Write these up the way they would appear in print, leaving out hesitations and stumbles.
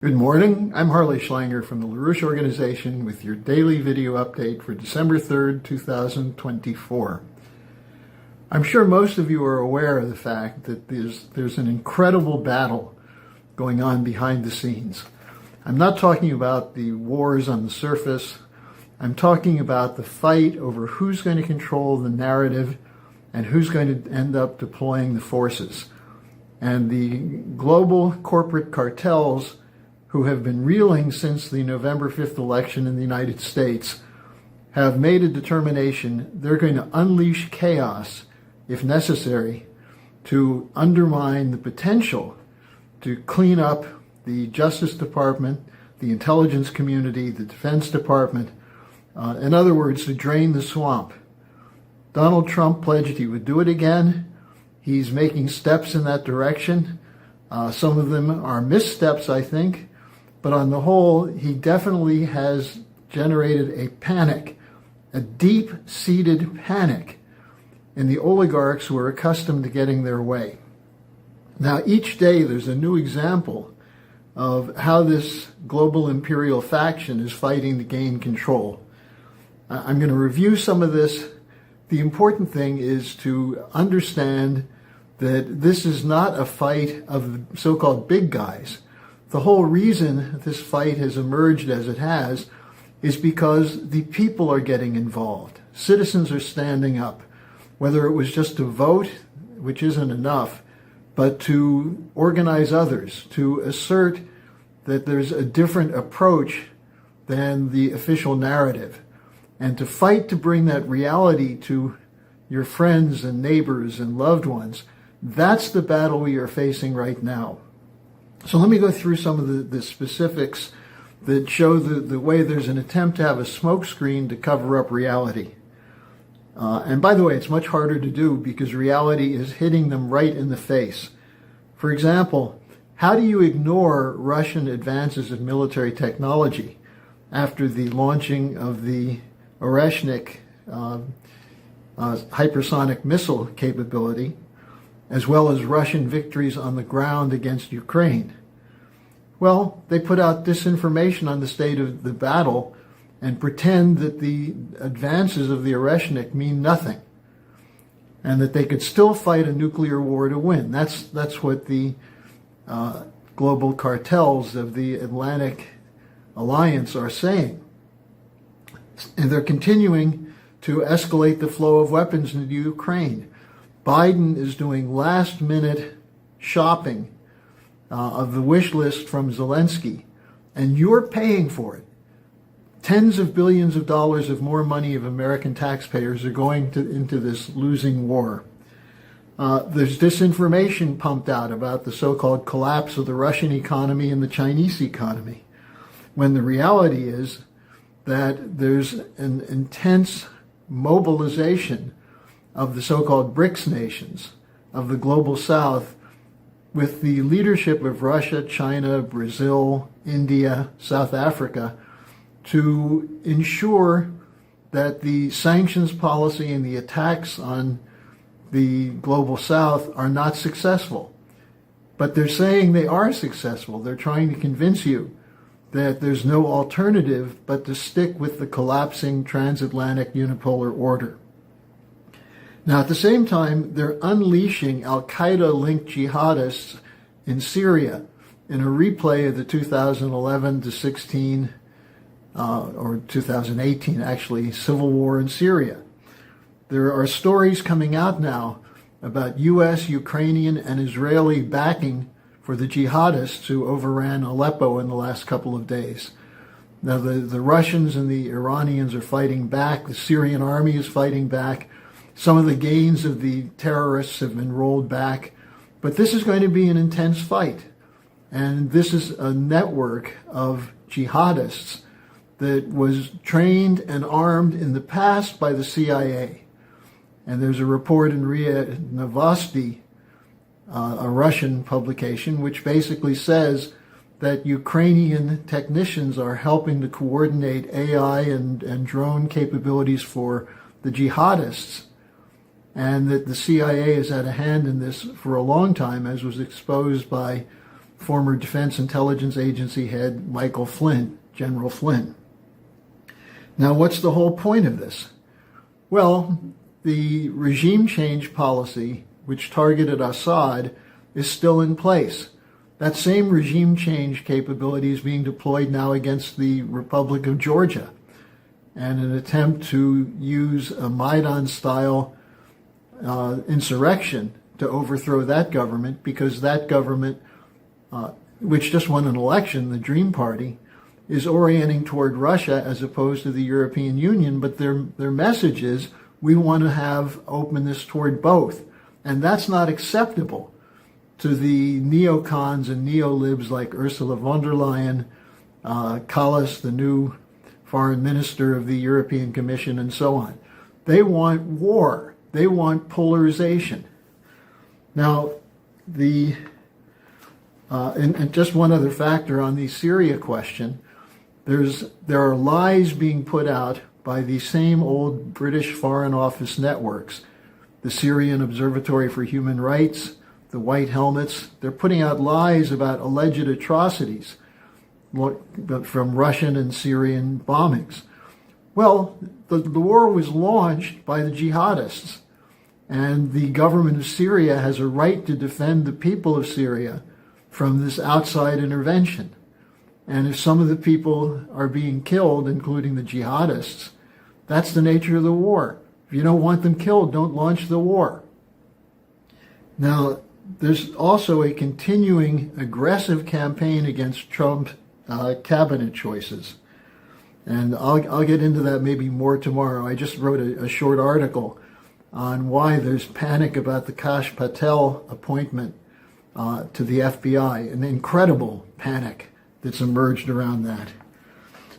Good morning. I'm Harley Schlanger from the LaRouche Organization with your daily video update for December 3rd, 2024. I'm sure most of you are aware of the fact that there's an incredible battle going on behind the scenes. I'm not talking about the wars on the surface. I'm talking about the fight over who's going to control the narrative and who's going to end up deploying the forces. And the global corporate cartels who have been reeling since the November 5th election in the United States, have made a determination they're going to unleash chaos, if necessary, to undermine the potential to clean up the Justice Department, the intelligence community, the Defense Department, in other words, to drain the swamp. Donald Trump pledged he would do it again. He's making steps in that direction. Some of them are missteps, I think. But on the whole, he definitely has generated a panic, a deep-seated panic in the oligarchs who are accustomed to getting their way. Now, each day there's a new example of how this global imperial faction is fighting to gain control. I'm going to review some of this. The important thing is to understand that this is not a fight of the so-called big guys. The whole reason this fight has emerged as it has is because the people are getting involved. Citizens are standing up, whether it was just to vote, which isn't enough, but to organize others, to assert that there's a different approach than the official narrative, and to fight to bring that reality to your friends and neighbors and loved ones. That's the battle we are facing right now. So let me go through some of the specifics that show the way there's an attempt to have a smokescreen to cover up reality. And by the way, it's much harder to do because reality is hitting them right in the face. For example, how do you ignore Russian advances in military technology after the launching of the Oreshnik hypersonic missile capability, as well as Russian victories on the ground against Ukraine? Well, they put out disinformation on the state of the battle and pretend that the advances of the Oreshnik mean nothing and that they could still fight a nuclear war to win. That's what the global cartels of the Atlantic Alliance are saying. And they're continuing to escalate the flow of weapons into Ukraine. Biden is doing last-minute shopping of the wish list from Zelensky, and you're paying for it. Tens of billions of dollars of more money of American taxpayers are going into this losing war. There's disinformation pumped out about the so-called collapse of the Russian economy and the Chinese economy, when the reality is that there's an intense mobilization of the so-called BRICS nations, of the global south, with the leadership of Russia, China, Brazil, India, South Africa, to ensure that the sanctions policy and the attacks on the global south are not successful. But they're saying they are successful. They're trying to convince you that there's no alternative but to stick with the collapsing transatlantic unipolar order. Now, at the same time, they're unleashing al-Qaeda-linked jihadists in Syria in a replay of the 2011 to 16, or 2018 actually, civil war in Syria. There are stories coming out now about U.S., Ukrainian, and Israeli backing for the jihadists who overran Aleppo in the last couple of days. Now, the Russians and the Iranians are fighting back. The Syrian army is fighting back. Some of the gains of the terrorists have been rolled back. But this is going to be an intense fight. And this is a network of jihadists that was trained and armed in the past by the CIA. And there's a report in RIA Novosti, a Russian publication, which basically says that Ukrainian technicians are helping to coordinate AI and drone capabilities for the jihadists, and that the CIA has had a hand in this for a long time, as was exposed by former Defense Intelligence Agency head Michael Flynn, General Flynn. Now, what's the whole point of this? Well, the regime change policy, which targeted Assad, is still in place. That same regime change capability is being deployed now against the Republic of Georgia, and an attempt to use a Maidan-style insurrection to overthrow that government, because that government, which just won an election, the Dream Party, is orienting toward Russia as opposed to the European Union, but their message is, we want to have openness toward both. And that's not acceptable to the neocons and neolibs like Ursula von der Leyen, Kallas, the new foreign minister of the European Commission, and so on. They want war. They want polarization. Now, and just one other factor on the Syria question, there are lies being put out by the same old British Foreign Office networks, the Syrian Observatory for Human Rights, the White Helmets. They're putting out lies about alleged atrocities from Russian and Syrian bombings. Well, the war was launched by the jihadists, and the government of Syria has a right to defend the people of Syria from this outside intervention. And if some of the people are being killed, including the jihadists, that's the nature of the war. If you don't want them killed, don't launch the war. Now, there's also a continuing aggressive campaign against Trump's cabinet choices. And I'll get into that maybe more tomorrow. I just wrote a short article on why there's panic about the Kash Patel appointment to the FBI, an incredible panic that's emerged around that.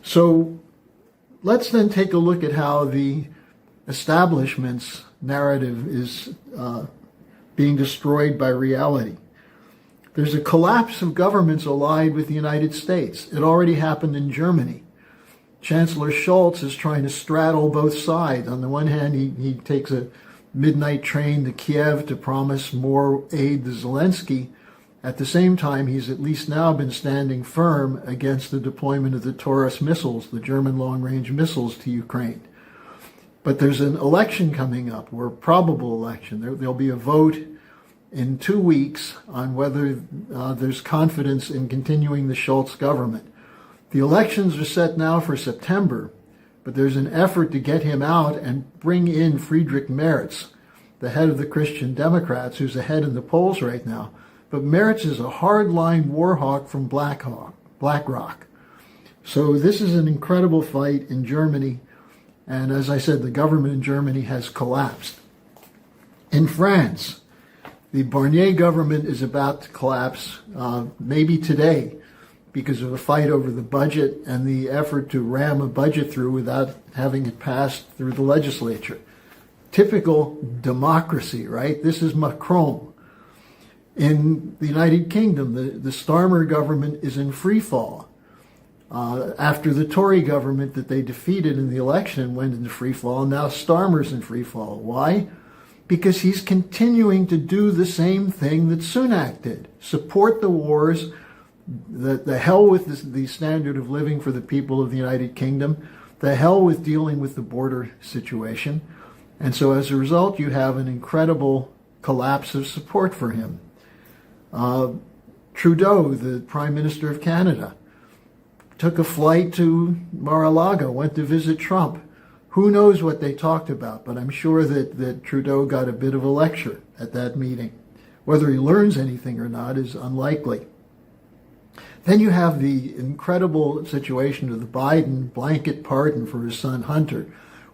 So let's then take a look at how the establishment's narrative is being destroyed by reality. There's a collapse of governments allied with the United States. It already happened in Germany. Chancellor Scholz is trying to straddle both sides. On the one hand, he takes a midnight train to Kiev to promise more aid to Zelensky. At the same time, he's at least now been standing firm against the deployment of the Taurus missiles, the German long-range missiles, to Ukraine. But there's an election coming up, or a probable election. There'll be a vote in 2 weeks on whether there's confidence in continuing the Scholz government. The elections are set now for September, but there's an effort to get him out and bring in Friedrich Merz, the head of the Christian Democrats, who's ahead in the polls right now. But Merz is a hardline war hawk from BlackRock. So this is an incredible fight in Germany. And as I said, the government in Germany has collapsed. In France, the Barnier government is about to collapse, maybe today, because of a fight over the budget and the effort to ram a budget through without having it passed through the legislature. Typical democracy, right? This is Macron. In the United Kingdom, the Starmer government is in free fall. After the Tory government that they defeated in the election went into free fall, now Starmer's in free fall. Why? Because he's continuing to do the same thing that Sunak did. Support the wars, the hell with the standard of living for the people of the United Kingdom, the hell with dealing with the border situation. And so as a result, you have an incredible collapse of support for him. Trudeau, the Prime Minister of Canada, took a flight to Mar-a-Lago, went to visit Trump. Who knows what they talked about, but I'm sure that Trudeau got a bit of a lecture at that meeting. Whether he learns anything or not is unlikely. Then you have the incredible situation of the Biden blanket pardon for his son Hunter,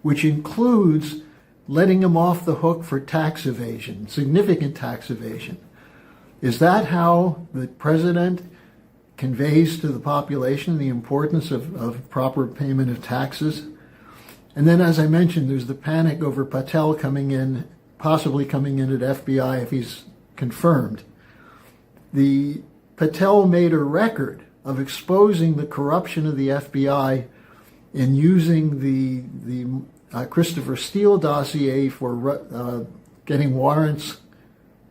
which includes letting him off the hook for tax evasion, significant tax evasion. Is that how the president conveys to the population the importance of proper payment of taxes? And then, as I mentioned, there's the panic over Patel coming in, possibly coming in at FBI if he's confirmed. The Patel made a record of exposing the corruption of the FBI in using the Christopher Steele dossier for getting warrants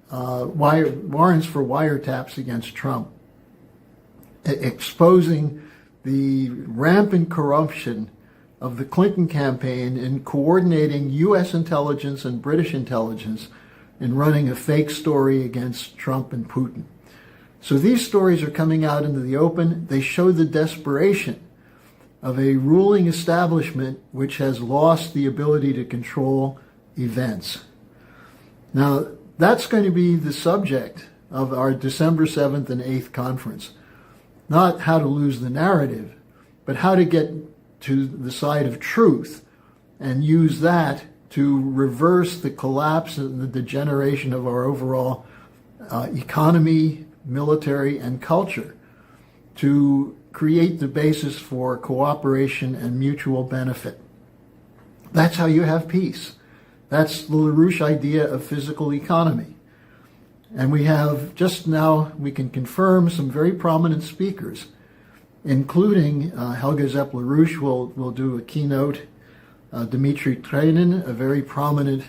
for wiretaps against Trump. exposing the rampant corruption of the Clinton campaign in coordinating U.S. intelligence and British intelligence in running a fake story against Trump and Putin. So these stories are coming out into the open. They show the desperation of a ruling establishment which has lost the ability to control events. Now, that's going to be the subject of our December 7th and 8th conference. Not how to lose the narrative, but how to get to the side of truth and use that to reverse the collapse and the degeneration of our overall economy, military, and culture, to create the basis for cooperation and mutual benefit. That's how you have peace. That's the LaRouche idea of physical economy. And we have just now, we can confirm some very prominent speakers, including Helga Zepp-LaRouche will do a keynote, Dmitry Trenin, a very prominent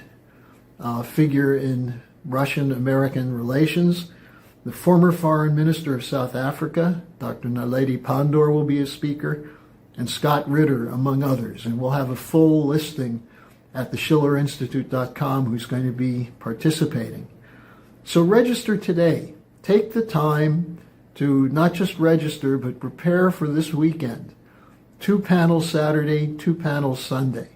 figure in Russian-American relations. The former Foreign Minister of South Africa, Dr. Naledi Pandor, will be a speaker, and Scott Ritter, among others. And we'll have a full listing at the schillerinstitute.com who's going to be participating. So register today. Take the time to not just register, but prepare for this weekend. 2 panels Saturday, 2 panels Sunday.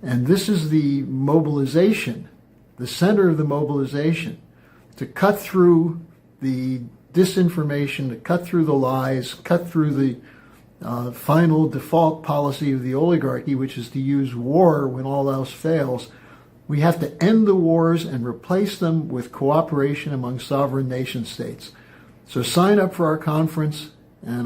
And this is the mobilization, the center of the mobilization, to cut through the disinformation, to cut through the lies, cut through the final default policy of the oligarchy, which is to use war when all else fails. We have to end the wars and replace them with cooperation among sovereign nation states. So sign up for our conference, and